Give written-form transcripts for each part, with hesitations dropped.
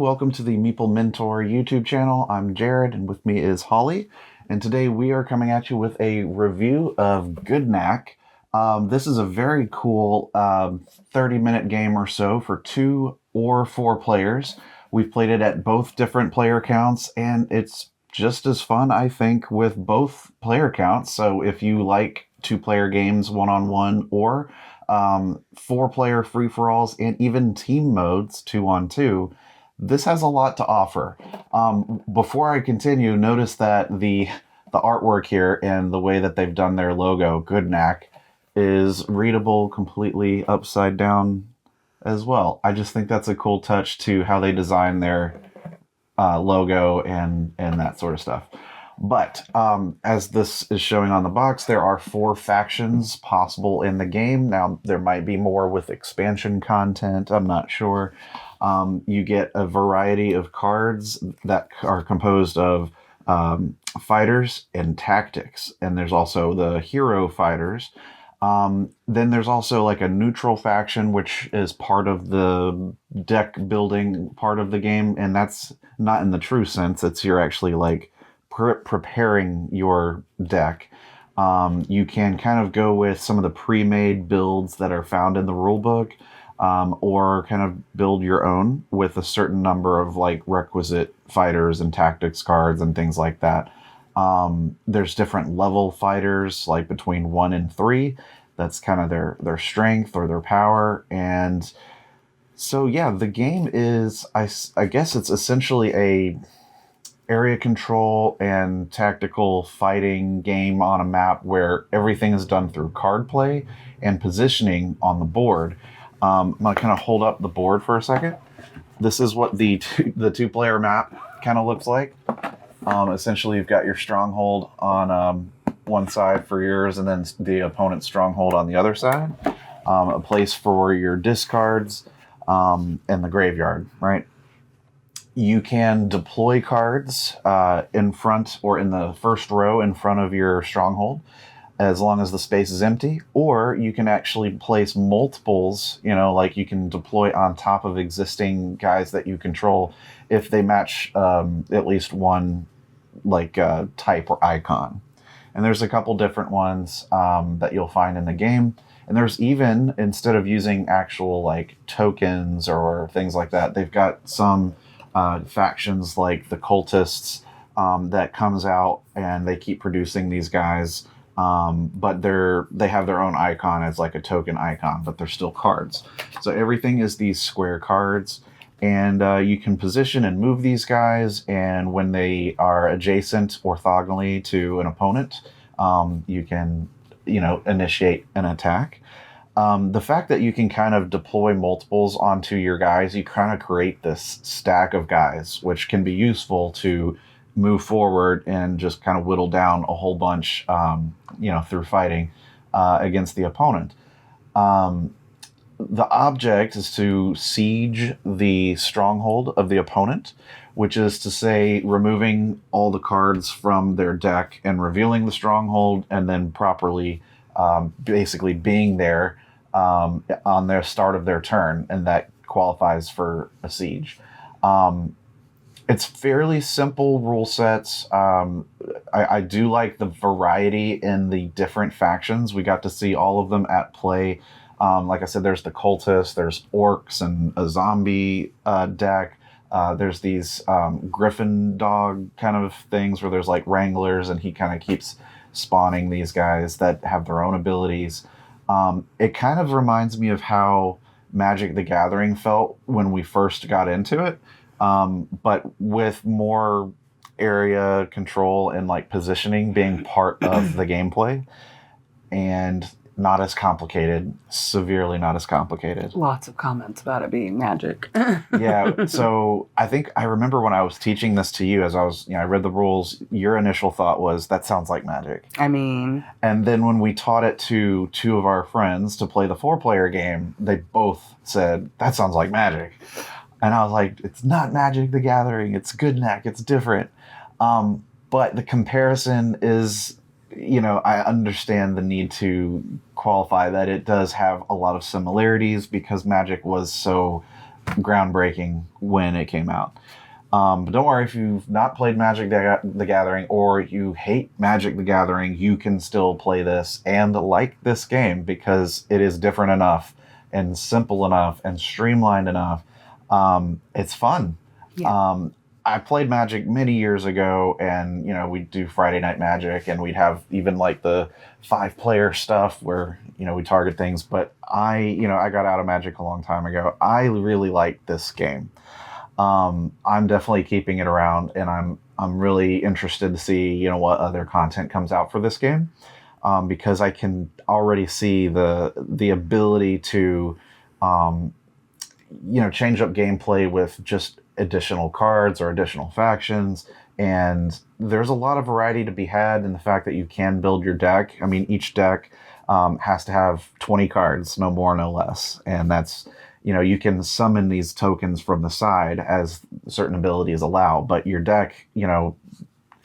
welcome to the Meeple Mentor YouTube channel. I'm Jared, and with me is Holly. And today we are coming at you with a review of Gudnak. This is a very cool 30-minute game or so for 2 or 4 players. We've played it at both different player counts, and it's just as fun, I think, with both player counts. So if you like 2-player games one-on-one or 4-player free-for-alls and even team modes 2-on-2, this has a lot to offer. Before I continue, notice that the artwork here and the way that they've done their logo, Gudnak, is readable completely upside down as well. I just think that's a cool touch to how they design their logo and that sort of stuff. But as this is showing on the box, there are 4 factions possible in the game. Now, there might be more with expansion content. I'm not sure. You get a variety of cards that are composed of fighters and tactics. And there's also the hero fighters. Then there's also like a neutral faction, which is part of the deck building part of the game. And that's not in the true sense. It's you're actually like preparing your deck. You can kind of go with some of the pre-made builds that are found in the rulebook, or kind of build your own with a certain number of like requisite fighters and tactics cards and things like that. There's different level fighters, like between 1 and 3. That's kind of their strength or their power. And so, yeah, the game is, I guess it's essentially a area control and tactical fighting game on a map where everything is done through card play and positioning on the board. I'm going to kind of hold up the board for a second. This is what the 2-player map kind of looks like. Essentially, you've got your stronghold on one side for yours, and then the opponent's stronghold on the other side. A place for your discards, and the graveyard, right? You can deploy cards in front or in the first row in front of your stronghold, as long as the space is empty, or you can actually place multiples, like you can deploy on top of existing guys that you control if they match at least one type or icon. And there's a couple different ones that you'll find in the game. And there's even, instead of using actual like tokens or things like that, they've got some factions like the cultists that comes out and they keep producing these guys. But they have their own icon as like a token icon, but they're still cards. So everything is these square cards, and you can position and move these guys. And when they are adjacent orthogonally to an opponent, you can, initiate an attack. The fact that you can kind of deploy multiples onto your guys, you kind of create this stack of guys, which can be useful to move forward and just kind of whittle down a whole bunch, through fighting against the opponent. The object is to siege the stronghold of the opponent, which is to say removing all the cards from their deck and revealing the stronghold, and then properly basically being there on their start of their turn, and that qualifies for a siege. It's fairly simple rule sets. I do like the variety in the different factions. We got to see all of them at play. Like I said, there's the cultists, there's orcs and a zombie deck. There's these griffin dog kind of things where there's like wranglers, and he kind of keeps spawning these guys that have their own abilities. It kind of reminds me of how Magic the Gathering felt when we first got into it, but with more area control and like positioning being part of the gameplay, and not as complicated, severely not as complicated. Lots of comments about it being Magic. Yeah, so I remember when I was teaching this to you, as I was, I read the rules, your initial thought was, that sounds like Magic. I mean... And then when we taught it to 2 of our friends to play the 4-player game, they both said, that sounds like Magic. And I was like, it's not Magic the Gathering, it's Gudnak, it's different. But the comparison is... I understand the need to qualify that it does have a lot of similarities because Magic was so groundbreaking when it came out. But don't worry, if you've not played Magic the Gathering or you hate Magic the Gathering, you can still play this and like this game because it is different enough and simple enough and streamlined enough. It's fun. Yeah. I played Magic many years ago, and we'd do Friday Night Magic, and we'd have even like the 5-player stuff where we target things. But I got out of Magic a long time ago. I really like this game. I'm definitely keeping it around, and I'm really interested to see what other content comes out for this game, because I can already see the ability to change up gameplay with just additional cards or additional factions. And there's a lot of variety to be had in the fact that you can build your deck. I mean, each deck has to have 20 cards, no more, no less. And that's, you can summon these tokens from the side as certain abilities allow, but your deck,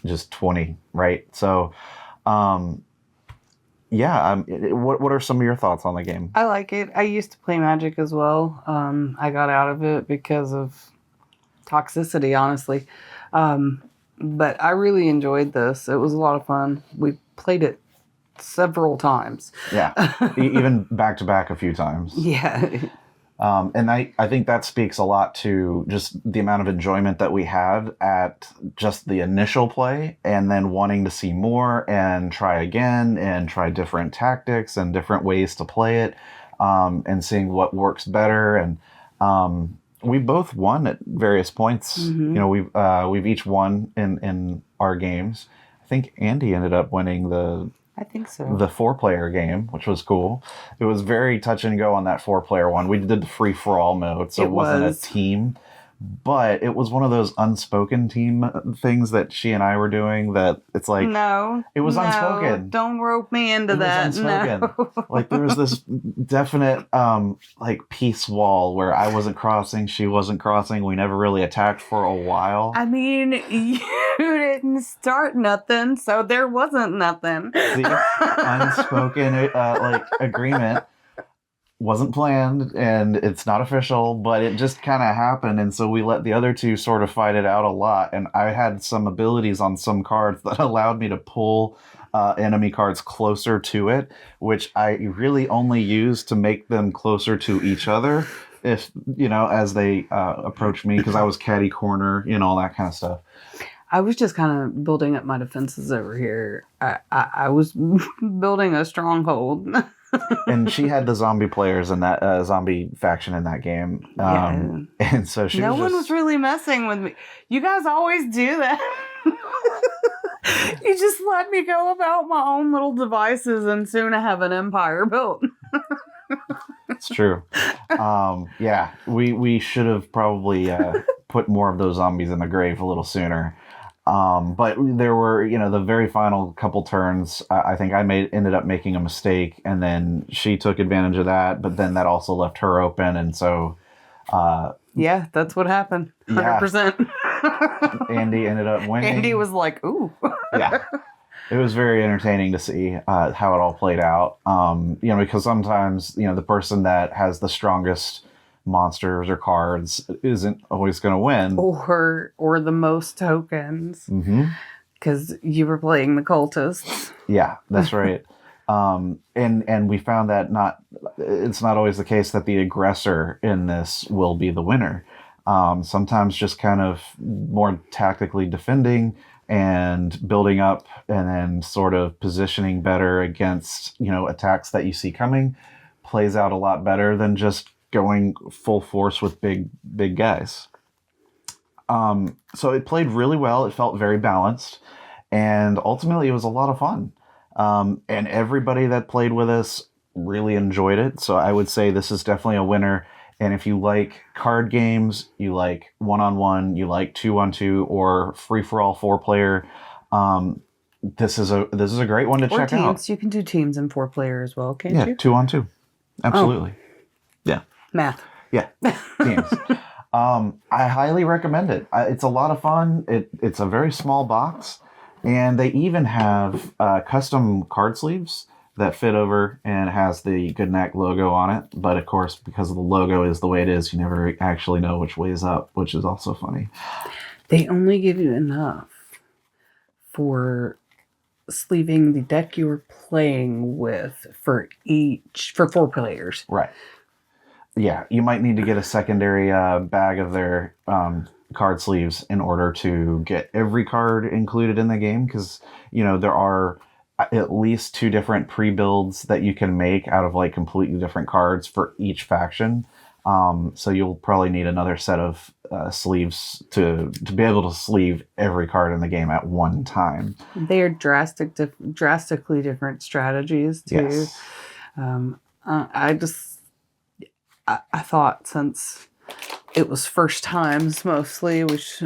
just 20, right? So, yeah. What are some of your thoughts on the game? I like it. I used to play Magic as well. I got out of it because of toxicity, honestly. But I really enjoyed this. It was a lot of fun. We played it several times. Yeah. Even back to back a few times. Yeah. And I think that speaks a lot to just the amount of enjoyment that we had at just the initial play, and then wanting to see more and try again and try different tactics and different ways to play it, and seeing what works better. And we both won at various points. Mm-hmm. We've each won in our games. I think Andy ended up winning I think so. the 4-player game, which was cool. It was very touch and go on that 4-player one. We did the free-for-all mode, so it wasn't a team. But it was one of those unspoken team things that she and I were doing that it's like... No. It was unspoken. Don't rope me into that. Was unspoken. No. Like, there was this definite, peace wall where I wasn't crossing, she wasn't crossing. We never really attacked for a while. I mean, you didn't start nothing, so there wasn't nothing. See? Unspoken, agreement. Wasn't planned, and it's not official, but it just kind of happened, and so we let the other two sort of fight it out a lot. And I had some abilities on some cards that allowed me to pull enemy cards closer to it, which I really only used to make them closer to each other, if as they approach me, because I was catty corner, all that kind of stuff. I was just kind of building up my defenses over here. I was building a stronghold. And she had the zombie players in that zombie faction in that game. And so no one was really messing with me. You guys always do that. You just let me go about my own little devices, and soon I have an empire built. It's true. Yeah, we should have probably put more of those zombies in the grave a little sooner. But there were, the very final couple turns, I think I ended up making a mistake, and then she took advantage of that, but then that also left her open, and so... yeah, that's what happened. 100%. Yeah. Andy ended up winning. Andy was like, ooh. Yeah. It was very entertaining to see how it all played out, because sometimes, the person that has the strongest monsters or cards isn't always going to win, or the most tokens, because you were playing the cultists. Yeah, that's right. And we found that it's not always the case that the aggressor in this will be the winner. Sometimes just kind of more tactically defending and building up, and then sort of positioning better against attacks that you see coming plays out a lot better than just going full force with big guys. So it played really well. It felt very balanced, and ultimately it was a lot of fun. And everybody that played with us really enjoyed it. So I would say this is definitely a winner. And if you like card games, you like 1-on-1, you like 2-on-2, or free-for-all 4-player, this is a great one to check teams. out. You can do teams and 4-player as well, can't you? 2-on-2. Absolutely. Oh. Yeah. Math. Yeah. Teams. I highly recommend it. It's a lot of fun. It's a very small box, and they even have custom card sleeves that fit over and it has the Gudnak logo on it. But of course, because the logo is the way it is, you never actually know which way is up, which is also funny. They only give you enough for sleeving the deck you were playing with for 4 players. Right. Yeah, you might need to get a secondary bag of their card sleeves in order to get every card included in the game, because there are at least 2 different pre-builds that you can make out of like completely different cards for each faction. So you'll probably need another set of sleeves to be able to sleeve every card in the game at one time. They are drastically different strategies too. Yes. I thought, since it was first times mostly,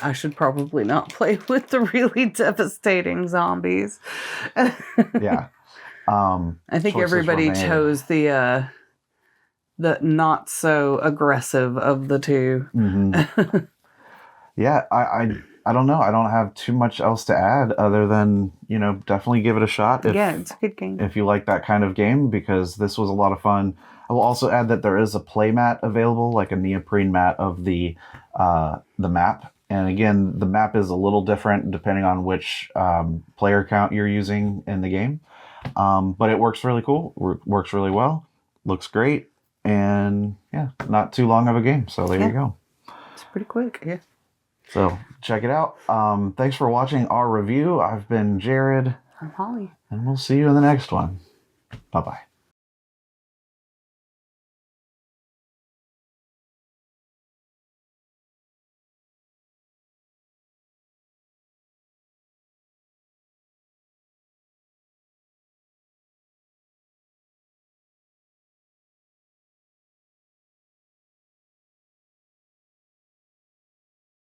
I should probably not play with the really devastating zombies. Yeah. I think everybody chose the not so aggressive of the two. Mm-hmm. Yeah, I don't know. I don't have too much else to add other than, definitely give it a shot. Yeah, it's a good game. If you like that kind of game, because this was a lot of fun. I will also add that there is a play mat available, like a neoprene mat of the map. And again, the map is a little different depending on which player count you're using in the game. But it works really cool, works really well, looks great, and yeah, not too long of a game. So there you go. It's pretty quick, yeah. So check it out. Thanks for watching our review. I've been Jared. I'm Holly. And we'll see you in the next one. Bye-bye.